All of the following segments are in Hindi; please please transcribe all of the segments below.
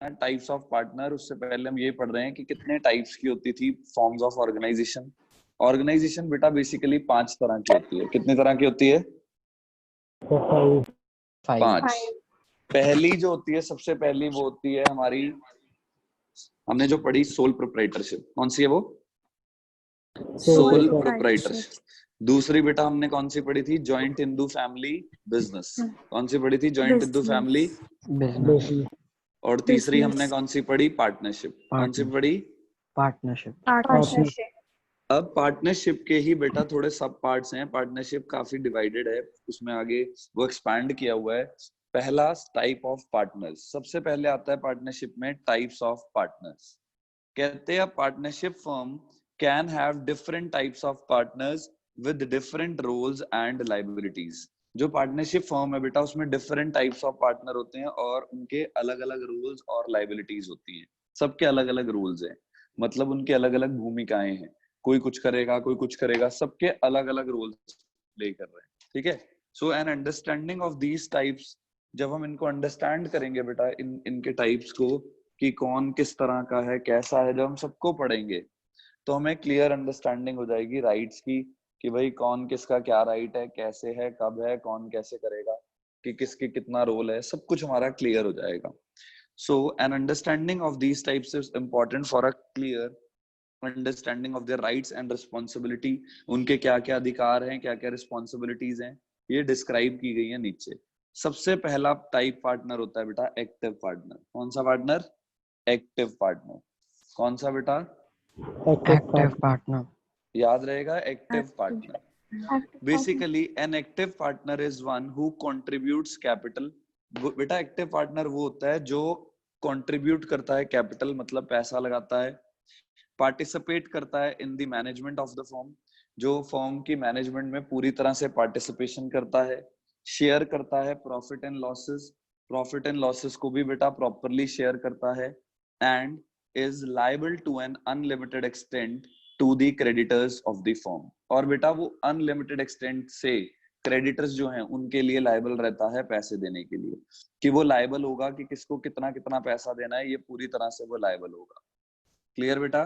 टाइप्स ऑफ पार्टनर, उससे पहले हम ये पढ़ रहे हैं कि कितने टाइप्स की होती थी फॉर्म्स ऑफ ऑर्गेनाइजेशन। ऑर्गेनाइजेशन बेटा बेसिकली 5 तरह की होती है। कितने तरह की होती है? 5। पहली जो होती है, सबसे पहली वो होती है हमारी, हमने जो पढ़ी, सोल प्रोप्राइटरशिप। कौन सी है वो? Sole proprietorship. दूसरी बेटा हमने कौन सी पढ़ी थी? Joint Hindu family business. कौन सी पढ़ी थी? Joint Hindu family business. और तीसरी हमने कौन सी पढ़ी? पार्टनरशिप। कौन सी पढ़ी? पार्टनरशिप। अब पार्टनरशिप के ही बेटा थोड़े सब पार्ट्स हैं। पार्टनरशिप काफी डिवाइडेड है, उसमें आगे वो एक्सपैंड किया हुआ है। पहला टाइप ऑफ पार्टनर्स, सबसे पहले आता है पार्टनरशिप में टाइप्स ऑफ पार्टनर्स। कहते हैं partnership firm can have different types of partners with different roles and liabilities. जो पार्टनरशिप फर्म है बेटा, उसमें डिफरेंट टाइप्स ऑफ पार्टनर होते हैं और उनके अलग अलग रूल्स और लायबिलिटीज होती हैं। सबके अलग अलग रूल्स हैं, मतलब उनकी अलग अलग भूमिकाएं हैं। कोई कुछ करेगा, कोई कुछ करेगा, सबके अलग अलग रोल्स प्ले कर रहे हैं। ठीक है। So an understanding of these types, जब हम इनको अंडरस्टैंड करेंगे बेटा, इनके टाइप्स को, कि कौन किस तरह का है, कैसा है, जब हम सबको पढ़ेंगे तो हमें क्लियर अंडरस्टैंडिंग हो जाएगी राइट्स की, कि भाई कौन किसका क्या राइट है, कैसे है, कब है, कौन कैसे करेगा, कि किसकी कितना रोल है, सब कुछ हमारा क्लियर हो जाएगा। So an understanding of these types is important for a clear understanding of their rights and responsibility. उनके क्या क्या अधिकार हैं, क्या क्या रिस्पॉन्सिबिलिटीज हैं, ये डिस्क्राइब की गई है नीचे। सबसे पहला टाइप पार्टनर होता है बेटा एक्टिव पार्टनर। कौन सा पार्टनर? Active partner. कौन सा बेटा? Active partner. याद रहेगा, active partner. Basically an active partner is one who contributes capital. बेटा एक्टिव पार्टनर वो होता है जो कंट्रीब्यूट करता है कैपिटल, मतलब पैसा लगाता है। पार्टिसिपेट करता है in the management of the firm, जो फर्म की मैनेजमेंट में पूरी तरह से पार्टिसिपेशन करता है। शेयर करता है profit and losses, profit and losses को भी बेटा प्रॉपरली शेयर करता है। And is liable to an unlimited extent to the creditors of the firm. और बेटा वो अनलिमिटेड एक्सटेंट से क्रेडिटर्स जो हैं उनके लिए लाइबल रहता है पैसे देने के लिए, कि वो लाइबल होगा कि किसको कितना कितना पैसा देना है, ये पूरी तरह से वो लाइबल होगा। क्लियर बेटा?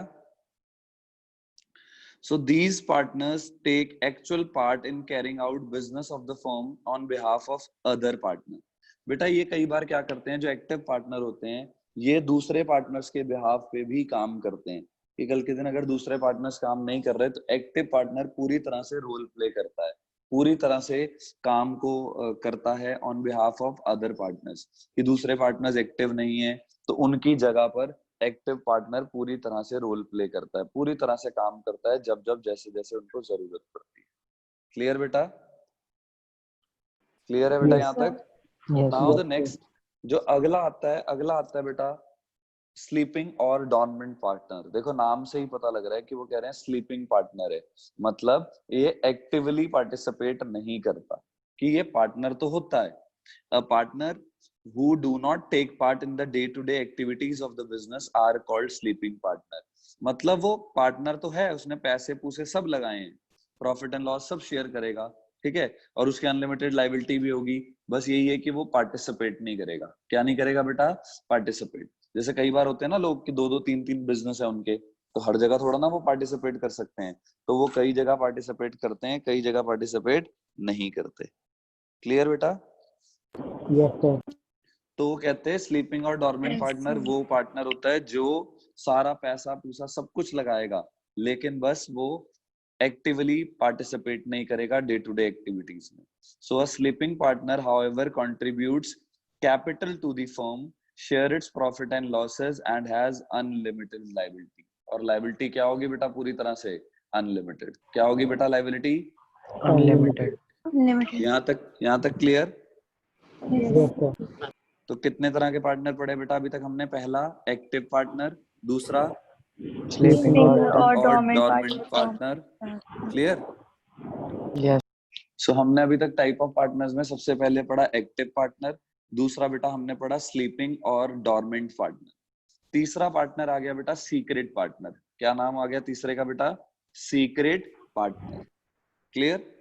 So these partners take actual part in carrying out business of the firm on behalf of other partner. बेटा ये कई बार क्या करते हैं, जो एक्टिव पार्टनर होते हैं ये दूसरे पार्टनर्स के बिहाफ पे भी काम करते हैं, कि कल के दिन अगर दूसरे पार्टनर्स काम नहीं कर रहे तो एक्टिव पार्टनर पूरी तरह से रोल प्ले करता है, पूरी तरह से काम को करता है on behalf of other partners, कि दूसरे पार्टनर्स एक्टिव नहीं है तो उनकी जगह पर एक्टिव पार्टनर पूरी तरह से रोल प्ले करता है, पूरी तरह से काम करता है जब जब जैसे जैसे उनको जरूरत पड़ती है। क्लियर बेटा? क्लियर है बेटा यहाँ तक? नाउ द नेक्स्ट जो अगला आता है बेटा स्लीपिंग और डॉर्मेंट पार्टनर। देखो नाम से ही पता लग रहा है कि वो कह रहे हैं स्लीपिंग पार्टनर है, मतलब ये एक्टिवली पार्टिसिपेट नहीं करता, कि ये पार्टनर तो होता है, a partner who do not take part in the day to day activities of the business are called sleeping partner। मतलब वो पार्टनर तो है, उसने पैसे पूसे सब लगाए हैं, प्रॉफिट एंड लॉस सब शेयर करेगा, ठीक है, और उसकी अनलिमिटेड लायबिलिटी भी होगी, बस यही है कि वो पार्टिसिपेट नहीं करेगा। क्या नहीं करेगा बेटा? पार्टिसिपेट। जैसे कई बार होते हैं ना लोग कि दो दो तीन तीन बिजनेस है उनके, तो हर जगह थोड़ा ना वो पार्टिसिपेट कर सकते हैं, तो वो कई जगह पार्टिसिपेट करते हैं, कई जगह पार्टिसिपेट नहीं करते। क्लियर बेटा? Yes sir. तो कहते हैं स्लीपिंग और डॉर्मेंट पार्टनर वो पार्टनर होता है जो सारा पैसा पूसा सब कुछ लगाएगा, लेकिन बस वो एक्टिवली पार्टिसिपेट नहीं करेगा डे टू डे एक्टिविटीज में। So a sleeping partner however contributes capital to the firm, share its profit and losses and has unlimited liability. और लायबिलिटी क्या होगी बेटा? पूरी तरह से अनलिमिटेड। क्या होगी बेटा लायबिलिटी? अनलिमिटेड। यहाँ तक क्लियर? Yes sir. तो कितने तरह के पार्टनर पढ़े बेटा अभी तक हमने? पहला एक्टिव पार्टनर, दूसरा स्लीपिंग और डॉर्मेंट पार्टनर। क्लियर? यस। सो हमने अभी तक टाइप ऑफ पार्टनर्स में सबसे पहले पढ़ा एक्टिव पार्टनर, दूसरा बेटा हमने पढ़ा स्लीपिंग और डॉर्मेंट पार्टनर, तीसरा पार्टनर आ गया बेटा सीक्रेट पार्टनर। क्या नाम आ गया तीसरे का बेटा? Secret partner. क्लियर?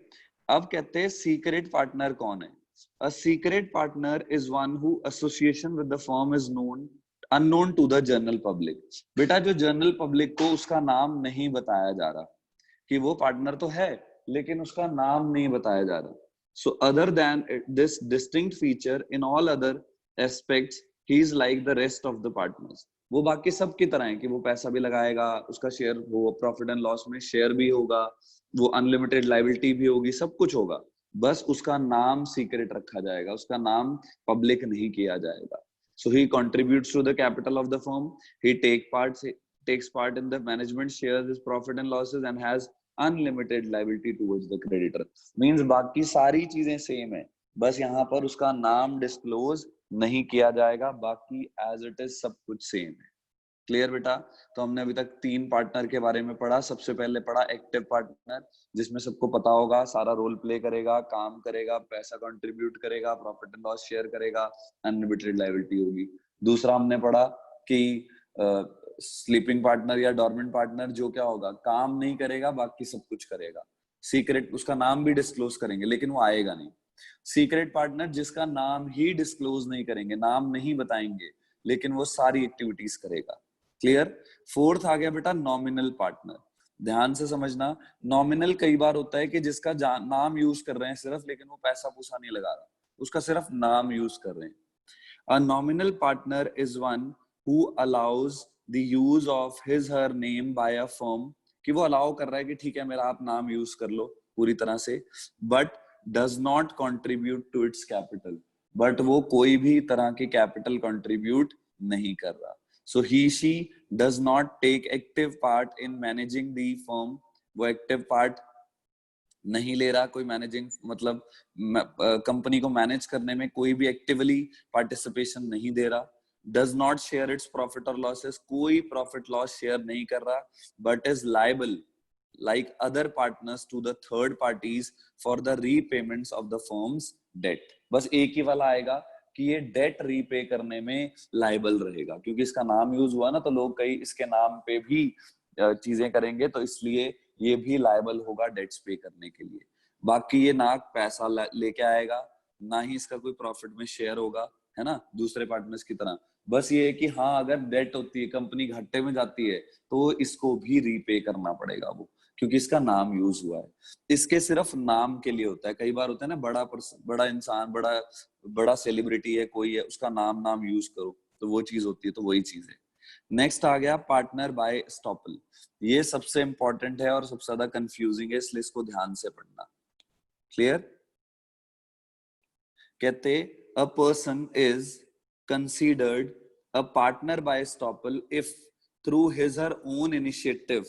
अब कहते हैं सीक्रेट पार्टनर कौन है? A secret partner is one who association with the firm is known unknown to the general public. बेटा जो जनरल पब्लिक को उसका नाम नहीं बताया जा रहा, कि वो पार्टनर तो है लेकिन उसका नाम नहीं बताया जा रहा। So other than this distinct feature in all other aspects he is like the rest of the partners. वो बाकी सब की तरह है कि वो पैसा भी लगाएगा, उसका शेयर, वो प्रॉफिट एंड लॉस में शेयर भी होगा, वो अनलिमिटेड लायबिलिटी भी होगी, सब कुछ होगा, बस उसका नाम सीक्रेट रखा जाएगा, उसका नाम पब्लिक नहीं किया जाएगा। So he contributes to the capital of the firm. He takes part in the management, shares his profit and losses, and has unlimited liability towards the creditor. Means बाकी सारी चीजें सेम है, बस यहाँ पर उसका नाम डिस्क्लोज नहीं किया जाएगा, बाकी एज इट इज सब कुछ सेम है। क्लियर बेटा? तो हमने अभी तक 3 पार्टनर के बारे में पढ़ा। सबसे पहले पढ़ा एक्टिव पार्टनर, जिसमें सबको पता होगा, सारा रोल प्ले करेगा, काम करेगा, पैसा कंट्रीब्यूट करेगा, प्रॉफिट एंड लॉस शेयर करेगा, अनलिमिटेड लायबिलिटी होगी। दूसरा हमने पढ़ा कि स्लीपिंग पार्टनर या डॉर्मेंट पार्टनर, जो क्या होगा, काम नहीं करेगा, बाकी सब कुछ करेगा, सीक्रेट, उसका नाम भी डिस्क्लोज करेंगे लेकिन वो आएगा नहीं। सीक्रेट पार्टनर जिसका नाम ही डिस्क्लोज नहीं करेंगे, नाम नहीं बताएंगे, लेकिन वो सारी एक्टिविटीज करेगा। क्लियर? फोर्थ आ गया बेटा नॉमिनल पार्टनर। ध्यान से समझना, नॉमिनल कई बार होता है कि जिसका नाम यूज कर रहे हैं सिर्फ, लेकिन वो पैसा पूसा नहीं लगा रहा, उसका सिर्फ नाम यूज कर रहे हैं। A nominal partner is one who allows the use of his her name by a firm, कि वो अलाउ कर रहा है कि ठीक है मेरा आप नाम यूज कर लो पूरी तरह से, but does not contribute to its capital, but वो कोई भी तरह की कैपिटल कंट्रीब्यूट नहीं कर रहा। So he she does not take active part in managing the firm, वो active part नहीं ले रहा, कोई मैनेजिंग मतलब कंपनी को मैनेज करने में कोई भी एक्टिवली पार्टिसिपेशन नहीं दे रहा। Does not share its profit और लॉसेस, कोई प्रॉफिट लॉस शेयर नहीं कर रहा, but is liable like other partners to the third parties for the repayments of the firm's debt. बस एक ही वाला आएगा कि ये डेट रीपे करने में लायबल रहेगा, क्योंकि इसका नाम यूज हुआ ना, तो लोग कई इसके नाम पे भी चीजें करेंगे, तो इसलिए ये भी लायबल होगा डेट्स पे करने के लिए। बाकी ये ना पैसा लेके आएगा, ना ही इसका कोई प्रॉफिट में शेयर होगा, है ना, दूसरे पार्टनर्स की तरह। बस ये है कि हाँ, अगर डेट होती है, कंपनी घाटे में जाती है, तो इसको भी रीपे करना पड़ेगा वो, क्योंकि इसका नाम यूज हुआ है। इसके सिर्फ नाम के लिए होता है। कई बार होता है ना, बड़ा इंसान, बड़ा सेलिब्रिटी है कोई है, उसका नाम यूज करो, तो वो चीज होती है, तो वही चीज है। नेक्स्ट आ गया पार्टनर बाय स्टॉपल। ये सबसे इंपॉर्टेंट है और सबसे ज्यादा कंफ्यूजिंग है, इसलिए इसको ध्यान से पढ़ना। क्लियर? कहते a person is considered a partner by estoppel if through his her own initiative,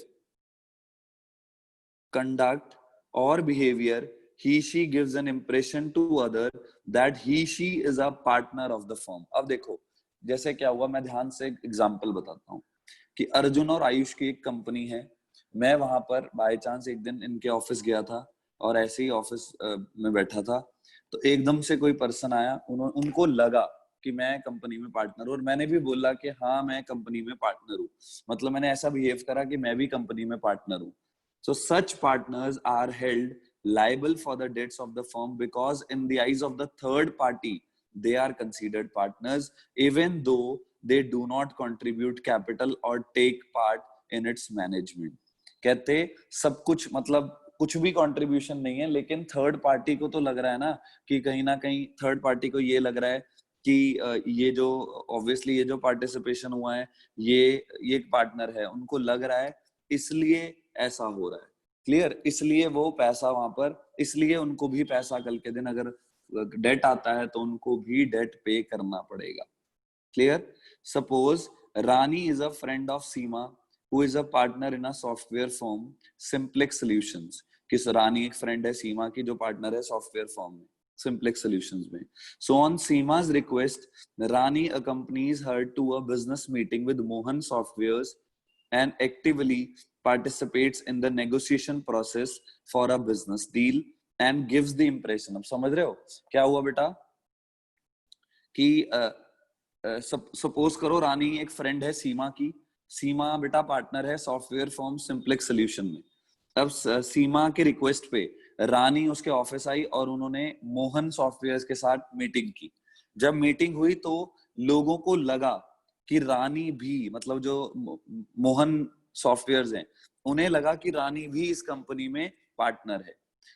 conduct or behavior he she gives an impression to other that he she is a partner of the firm। अब देखो जैसे क्या हुआ, मैं ध्यान से एग्जांपल बताता हूँ कि अर्जुन और आयुष की एक कंपनी है। मैं वहां पर बाय चांस एक दिन इनके ऑफिस गया था, और ऐसे ही ऑफिस में बैठा था, तो एकदम से कोई पर्सन आया, उनको लगा कि मैं कंपनी में पार्टनर हूँ, और मैंने भी बोला कि हाँ मैं कंपनी में पार्टनर हूँ, मतलब मैंने ऐसा बिहेव करा कि मैं भी कंपनी में पार्टनर हूँ। So such partners are held liable for the debts of the firm because in the eyes of the third party, they are considered partners even though they do not contribute capital or take part in its management। कहते सब कुछ मतलब कुछ भी कंट्रीब्यूशन नहीं है, लेकिन थर्ड पार्टी को तो लग रहा है ना कि कहीं ना कहीं थर्ड पार्टी को ये लग रहा है कि ये जो ऑब्वियसली ये जो पार्टिसिपेशन हुआ है ये एक पार्टनर है, उनको लग रहा है, इसलिए ऐसा हो रहा है। क्लियर? इसलिए वो पैसा वहां पर, इसलिए उनको भी पैसा कल के दिन अगर डेट आता है तो उनको भी डेट पे करना पड़ेगा। Clear? Suppose Rani is a friend of Seema who is a partner in a software firm simplex solutions. किस रानी एक फ्रेंड है सीमा की जो पार्टनर है सॉफ्टवेयर फर्म में, सिंप्लेक्स सॉल्यूशंस में। सो ऑन सीमा's request Rani accompanies her to a business meeting with Mohan Softwares and actively participates in the negotiation process for a business deal and gives the impression। अब समझ रहे हो क्या हुआ बेटा कि सपोज करो रानी एक फ्रेंड है सीमा की, सीमा बेटा पार्टनर है सॉफ्टवेयर फर्म सिंप्लेक्स सॉल्यूशन में। अब सीमा के रिक्वेस्ट पे रानी उसके ऑफिस आई और उन्होंने मोहन सॉफ्टवेयर के साथ मीटिंग की। जब मीटिंग हुई तो लोगों को लगा कि रानी भी, मतलब जो मोहन सॉफ्टवेयर्स हैं, उन्हें लगा कि रानी भी इस कंपनी में पार्टनर है,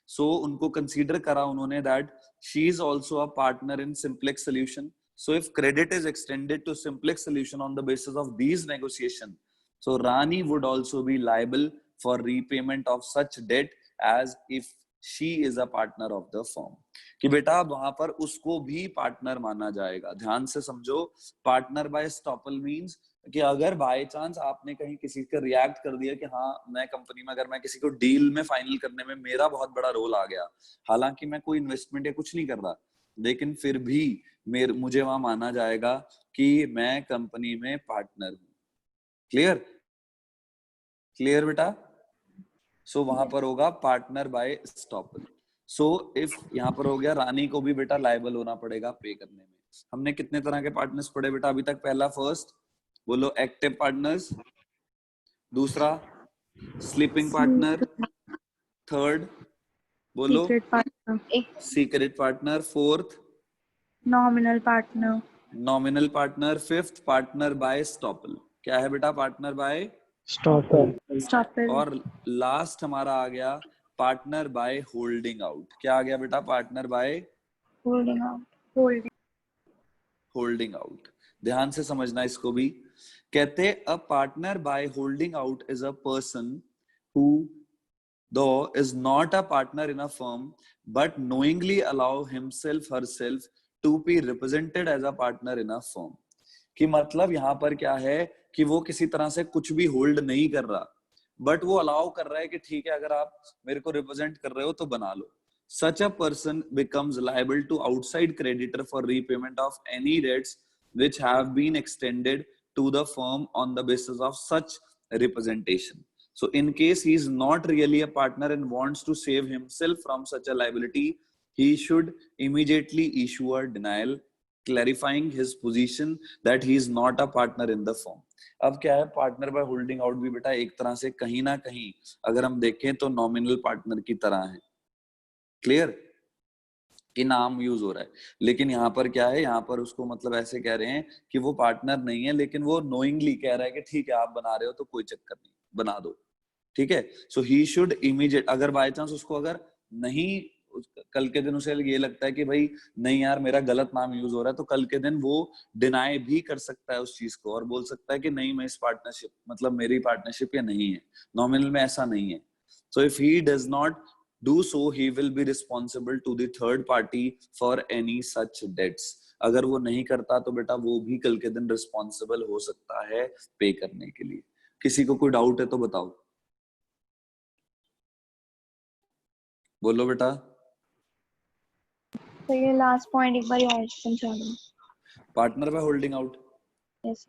सो उनको कंसीडर करा उन्होंने that she is also a partner in simplex solution. So if credit is extended to Simplex solution on the basis of these negotiation, so Rani would also be liable for repayment of such debt as if she is a partner of the firm. कि बेटा वहां पर उसको भी पार्टनर माना जाएगा. ध्यान से समझो, पार्टनर बाय स्टॉपल मींस कि अगर बाय चांस आपने कहीं किसी का रिएक्ट कर दिया कि हाँ मैं कंपनी में, अगर मैं किसी को डील में फाइनल करने में मेरा बहुत बड़ा रोल आ गया, हालांकि मैं कोई इन्वेस्टमेंट या कुछ नहीं कर रहा, लेकिन फिर भी मुझे वहां माना जाएगा कि मैं कंपनी में पार्टनर हूं. क्लियर? क्लियर बेटा? सो वहां पर होगा partner by estoppel. So if यहाँ पर हो गया, रानी को भी बेटा लायबल होना पड़ेगा पे करने में. हमने कितने तरह के पार्टनर्स पढ़े बेटा अभी तक? पहला, फर्स्ट बोलो एक्टिव पार्टनर्स, दूसरा स्लीपिंग पार्टनर, थर्ड बोलो secret partner, fourth nominal partner, nominal partner, fifth partner by estoppel. क्या है बेटा? Partner bye stopper. स्टॉपर, और लास्ट हमारा आ गया पार्टनर बाय होल्डिंग आउट. क्या आ गया बेटा? Partner by holding out, holding out. ध्यान से समझना इसको भी. कहते a partner by holding out is a person who though is not a partner in a firm but knowingly allow himself herself to be represented as a partner in a firm. कि मतलब यहाँ पर क्या है कि वो किसी तरह से कुछ भी होल्ड नहीं कर रहा, बट वो अलाउ कर रहा है कि ठीक है अगर आप मेरे को रिप्रेजेंट कर रहे हो तो बना लो. Such a person becomes liable to outside creditor for repayment of any debts which have been extended to the firm on the basis of such representation. So in case he is not really a partner and wants to save himself from such a liability, he should immediately issue a denial clarifying his position that he is not a partner in the firm. अब क्या है, पार्टनर बाय होल्डिंग आउट भी बेटा एक तरह से कहीं ना कहीं अगर हम देखें तो नॉमिनल पार्टनर की तरह है. क्लियर? कि नाम यूज हो रहा है, लेकिन यहाँ पर क्या है, यहाँ पर उसको मतलब ऐसे कह रहे हैं कि वो पार्टनर नहीं है, लेकिन वो नोइंगली कह रहा है कि ठीक है आप बना रहे हो तो कोई चक्कर नहीं, बना दो. ठीक है? सो ही शुड इमीडिएट, अगर बाय चांस उसको अगर नहीं, कल के दिन उसे ये लगता है कि भाई नहीं यार मेरा गलत नाम यूज हो रहा है, तो कल के दिन वो डिनाई भी कर सकता है उस चीज को और बोल सकता है कि नहीं मैं इस पार्टनरशिप, मतलब मेरी पार्टनरशिप या नहीं है. नॉमिनल में ऐसा नहीं है. So if he does not do so, he will be responsible to the third party for any such debts. अगर वो नहीं करता तो बेटा वो भी कल के दिन रिस्पॉन्सिबल हो सकता है पे करने के लिए. किसी को कोई डाउट है तो बताओ, बोलो बेटा. तो ये लास्ट पॉइंट एक बार और समझा दो. Partner by holding out, yes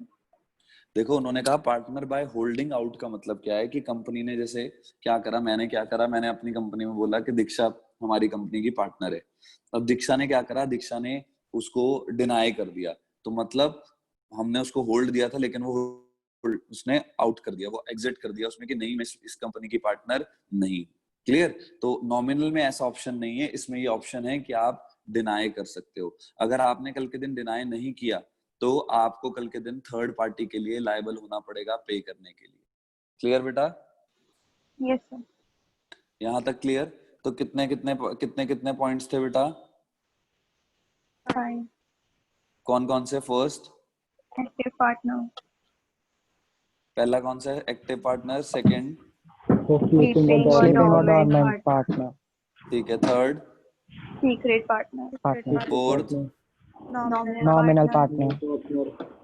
देखो उन्होंने कहा पार्टनर बाय होल्डिंग आउट का मतलब क्या है कि कंपनी ने जैसे क्या करा, मैंने क्या करा, मैंने अपनी कंपनी में बोला कि दीक्षा हमारी कंपनी की पार्टनर है. अब दीक्षा ने क्या करा, दीक्षा ने उसको डिनाई कर दिया, तो मतलब हमने उसको होल्ड दिया था लेकिन वो उसने आउट कर दिया, वो एग्जिट कर दिया उसमें कि नहीं मैं इस कंपनी की पार्टनर नहीं. क्लियर? तो नॉमिनल में ऐसा ऑप्शन नहीं है, इसमें ये ऑप्शन है कि आप डिनाई कर सकते हो. अगर आपने कल के दिन डिनाई नहीं किया तो आपको कल के दिन थर्ड पार्टी के लिए लायबल होना पड़ेगा पे करने के लिए. क्लियर बेटा? Yes sir. यहाँ तक क्लियर? तो कितने कितने कितने कितने पॉइंट्स थे बेटा? 5. कौन कौन से? फर्स्ट एक्टिव पार्टनर, पहला कौन सा है? Active partner. सेकंड स्लीपिंग और डोरमेंट पार्टनर. ठीक है. Third secret partner, fourth nominal partner.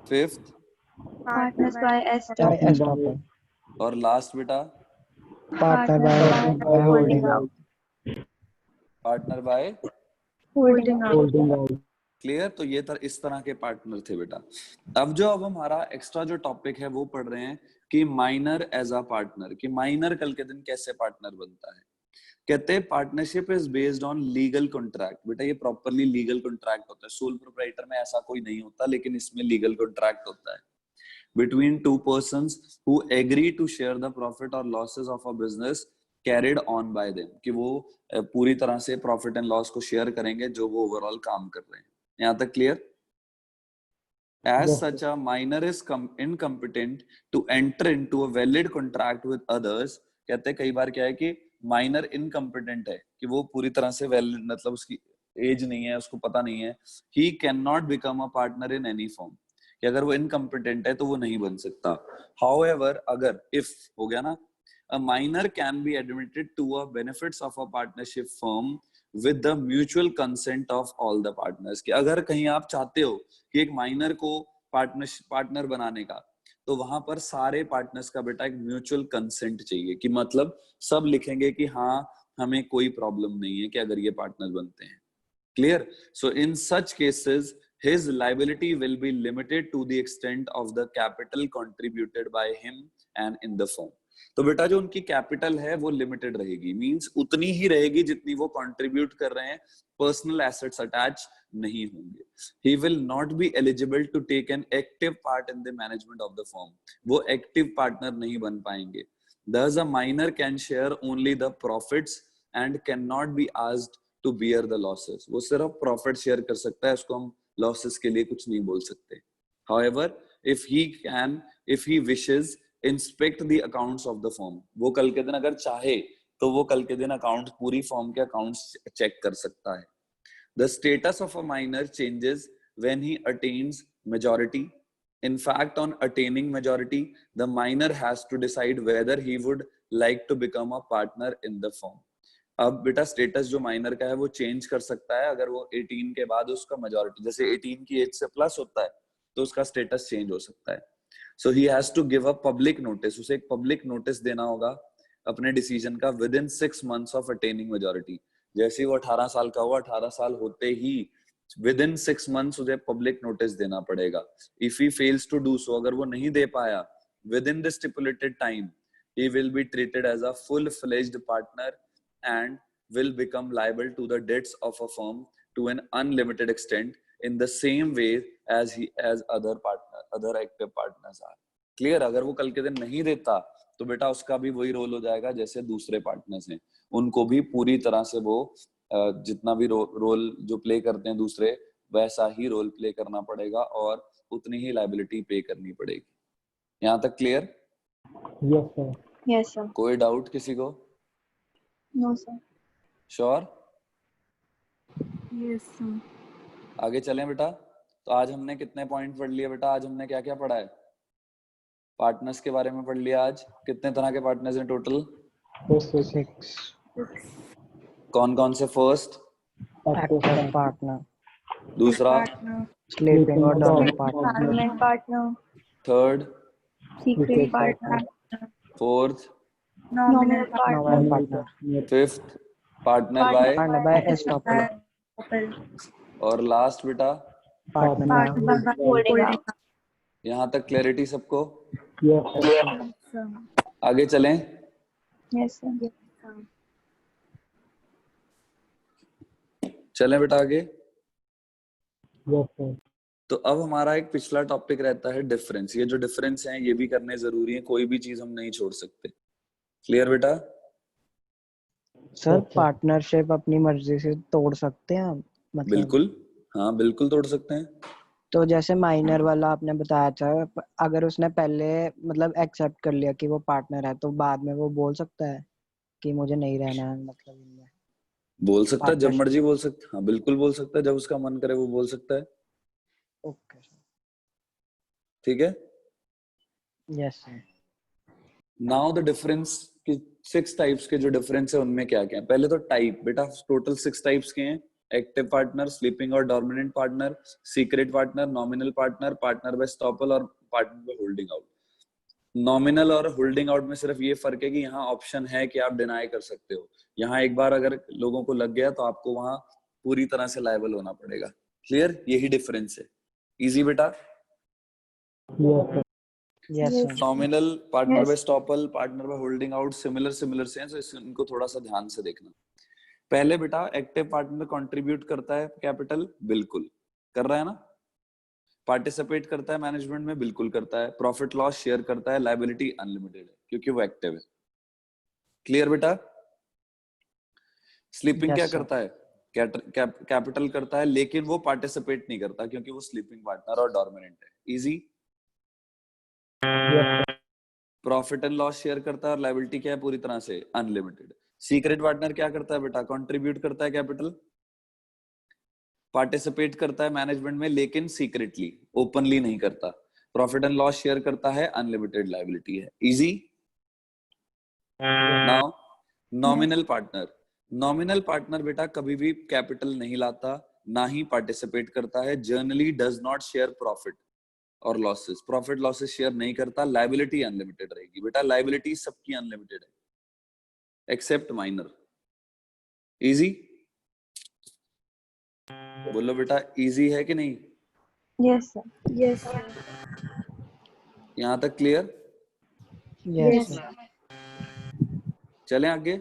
Fifth partners by estoppel. और लास्ट बेटा partner by holding out. Partner by holding out. Clear? तो ये इस तरह के पार्टनर थे बेटा. अब हमारा एक्स्ट्रा जो टॉपिक है वो पढ़ रहे हैं कि माइनर एज अ पार्टनर, कि माइनर कल के दिन कैसे पार्टनर बनता है. कहते हैं partnership is based on legal contract. बेटा ये प्रॉपरली लीगल कॉन्ट्रैक्ट होता है. सोल प्रोप्राइटर में ऐसा कोई नहीं होता, लेकिन इसमें लीगल कॉन्ट्रैक्ट होता है between two persons who agree to share the profit or losses of a business carried on by them. कि वो पूरी तरह से प्रॉफिट एंड लॉस को शेयर करेंगे जो वो ओवरऑल काम कर रहे हैं. यहाँ तक clear? As Yes, such, a minor is incompetent to enter into a valid contract with others. कहते हैं कई बार क्या है कि माइनर इनकम्पिटेंट है कि वो पूरी तरह से वैलिड, मतलब उसकी एज नहीं है, उसको पता नहीं है. He cannot become a partner in any firm. कि अगर वो इनकम्पिटेंट है तो वो नहीं बन सकता. However, अगर if हो गया ना, a minor can be admitted to a benefits of a partnership firm with the mutual consent of all the partners. कि अगर कहीं आप चाहते हो कि एक माइनर को पार्टनर बनाने का, तो वहां पर सारे पार्टनर्स का बेटा एक म्यूचुअल कंसेंट चाहिए, कि मतलब सब लिखेंगे कि हाँ हमें कोई प्रॉब्लम नहीं है कि अगर ये पार्टनर बनते हैं. Clear? So in such cases his liability will be limited to the extent of the capital contributed by him and in the firm. तो बेटा जो उनकी कैपिटल है वो लिमिटेड रहेगी, मींस उतनी ही रहेगी जितनी वो कंट्रीब्यूट कर रहे हैं, पर्सनल एसेट्स अटैच नहीं होंगे. He will not be eligible to take an active part in the management of the firm. वो एक्टिव पार्टनर नहीं बन पाएंगे. Thus a minor can share only the profits and cannot be asked to bear the losses. वो सिर्फ प्रॉफिट शेयर कर सकता है, उसको हम लॉसेस के लिए कुछ नहीं बोल सकते. However, if he wishes, inspect the accounts of the firm. वो कल के दिन अगर चाहे तो वो कल के दिन अकाउंट, पूरी फर्म के अकाउंट्स चेक कर सकता है. The status of a minor changes when he attains majority. In fact, on attaining majority, the minor has to decide whether he would like to become a partner in the firm. अब बेटा स्टेटस जो माइनर का है वो चेंज कर सकता है अगर वो 18 के बाद उसका मेजॉरिटी, जैसे 18 की एज से प्लस होता है तो उसका स्टेटस चेंज हो सकता है. So he has to give a public notice. उसे एक पब्लिक नोटिस देना होगा अपने डिसीजन का within 6 months of attaining majority. जैसे ही वो 18 साल का हुआ, 18 साल होते ही विद इन 6 months उसे पब्लिक नोटिस देना पड़ेगा. If he fails to do so, अगर वो नहीं दे पाया within the stipulated time, he will be treated as a full-fledged partner and will become liable to the debts of a firm to an unlimited extent in the same way as other active partners are. Clear? अगर वो कल के दिन नहीं देता तो बेटा उसका भी वही रोल हो जाएगा जैसे दूसरे पार्टनर्स हैं, उनको भी पूरी तरह से वो जितना भी रोल जो प्ले करते हैं दूसरे, वैसा ही रोल प्ले करना पड़ेगा और उतनी ही लाइबिलिटी पे करनी पड़ेगी. यहाँ तक clear? yes sir. Yes, sir. कोई डाउट किसी को? No, sir. Sure? Yes, sir. आगे चलें बेटा. तो आज हमने कितने पॉइंट पढ़ लिए बेटा? आज हमने क्या क्या पढ़ा है? पार्टनर्स के बारे में पढ़ लिया. आज कितने तरह के पार्टनर्स हैं टोटल? 6 कौन कौन से? फर्स्ट, active partner, दूसरा, Partner. sleeping or dormant partner, Permanent partner. Third, Secret partner. Fourth, Nominal partner. nominal partner, fifth, partner by, partner by estoppel, और लास्ट बेटा. partner by Partner by holding out. यहाँ तक क्लैरिटी सबको? yes sir. Yes, sir. आगे चलें. Yes, sir. Yes, sir. चलें बेटा आगे. yes sir. तो अब हमारा एक पिछला टॉपिक रहता है डिफरेंस. ये जो डिफरेंस है ये भी करने जरूरी है, कोई भी चीज हम नहीं छोड़ सकते. क्लियर बेटा? सर पार्टनरशिप अपनी मर्जी से तोड़ सकते हैं हम, मतलब बिल्कुल, हाँ बिल्कुल तोड़ सकते हैं. तो जैसे माइनर वाला आपने बताया था, अगर उसने पहले मतलब एक्सेप्ट कर लिया कि वो पार्टनर है तो बाद में वो बोल सकता है कि मुझे नहीं रहना है, मतलब इनमें बोल सकता है, जब Partnership. मर्जी बोल सकता है. हाँ बिल्कुल बोल सकता है, जब उसका मन करे वो बोल सकता है. ओके ठीक है. Yes sir. Now the difference कि 6 टाइप्स के जो डिफरेंस है उनमें क्या क्या है. पहले तो टाइप बेटा, टोटल 6 टाइप्स के हैं. एक्टिव पार्टनर, स्लीपिंग और dominant partner, secret partner, nominal partner, partner by estoppel और partner by holding out. Nominal और होल्डिंग आउट में सिर्फ ये फर्क है कि यहाँ ऑप्शन है कि आप डिनाई कर सकते हो. यहाँ एक बार अगर लोगों को लग गया तो आपको वहां पूरी तरह से लायबल होना पड़ेगा. क्लियर? यही डिफरेंस है. इजी बेटा. Yes sir. Nominal, partner Yes. By estoppel, partner by holding out similar से हैं, तो इनको थोड़ा सा ध्यान से देखना. पहले बेटा एक्टिव पार्टनर कंट्रीब्यूट करता है कैपिटल, बिल्कुल कर रहा है ना. पार्टिसिपेट करता है मैनेजमेंट में, बिल्कुल करता है. प्रॉफिट लॉस शेयर करता है. लायबिलिटी अनलिमिटेड है क्योंकि वो एक्टिव है. क्लियर बेटा? स्लीपिंग Yes, क्या sir. करता है? कैपिटल करता है लेकिन वो पार्टिसिपेट नहीं करता क्योंकि वो स्लीपिंग पार्टनर और डोरमेंट है। Easy. Profit and loss share करता है और लायबिलिटी क्या है पूरी तरह से अनलिमिटेड। सीक्रेट पार्टनर क्या करता है बेटा? कंट्रीब्यूट करता है कैपिटल, पार्टिसिपेट करता है मैनेजमेंट में लेकिन सीक्रेटली, ओपनली नहीं करता। प्रॉफिट एंड लॉस शेयर करता है, अनलिमिटेड लायबिलिटी है। Easy. Now nominal partner. Nominal partner बेटा कभी भी कैपिटल नहीं लाता, ना ही पार्टिसिपेट करता है, generally does not share profit और लॉसेस, प्रॉफिट लॉसेस शेयर नहीं करता, लायबिलिटी अनलिमिटेड रहेगी। बेटा लायबिलिटी सबकी अनलिमिटेड है एक्सेप्ट माइनर। इजी। बोलो बेटा इजी है कि नहीं? Yes, sir. Yes, sir. यहां तक क्लियर? Yes Yes, sir. चलें आगे।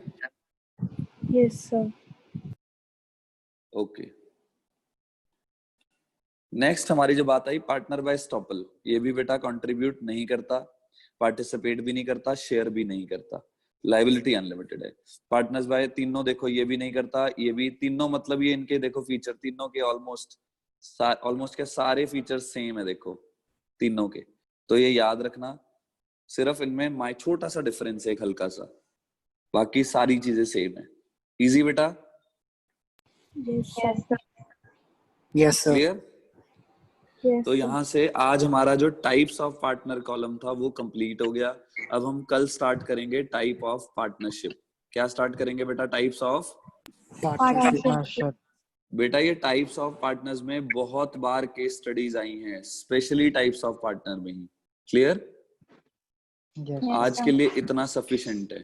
Yes, sir. ओके नेक्स्ट हमारी जो बात आई पार्टनर बाय स्टॉपल, ये भी बेटा कंट्रीब्यूट नहीं करता, पार्टिसिपेट भी नहीं करता, शेयर भी नहीं करता, लायबिलिटी अनलिमिटेड है। पार्टनर्स बाय तीनों देखो ये भी नहीं करता, ये भी तीनों, मतलब ये इनके देखो फीचर तीनों के ऑलमोस्ट के सारे फीचर्स सेम है देखो तीनों के, तो ये याद रखना। सिर्फ इनमें छोटा सा डिफरेंस है एक हल्का सा, बाकी सारी चीजें सेम है। इजी बेटा? Yes, sir. Yes sir. Clear? Yes, तो sir. यहाँ से आज हमारा जो टाइप्स ऑफ पार्टनर कॉलम था वो कंप्लीट हो गया। अब हम कल स्टार्ट करेंगे टाइप ऑफ पार्टनरशिप। क्या स्टार्ट करेंगे बेटा? Types of Partnership. बेटा ये टाइप्स ऑफ पार्टनर्स में बहुत बार केस स्टडीज आई हैं, स्पेशली टाइप्स ऑफ पार्टनर में ही। क्लियर? यस Yes, आज sir. के लिए इतना सफिशिएंट है।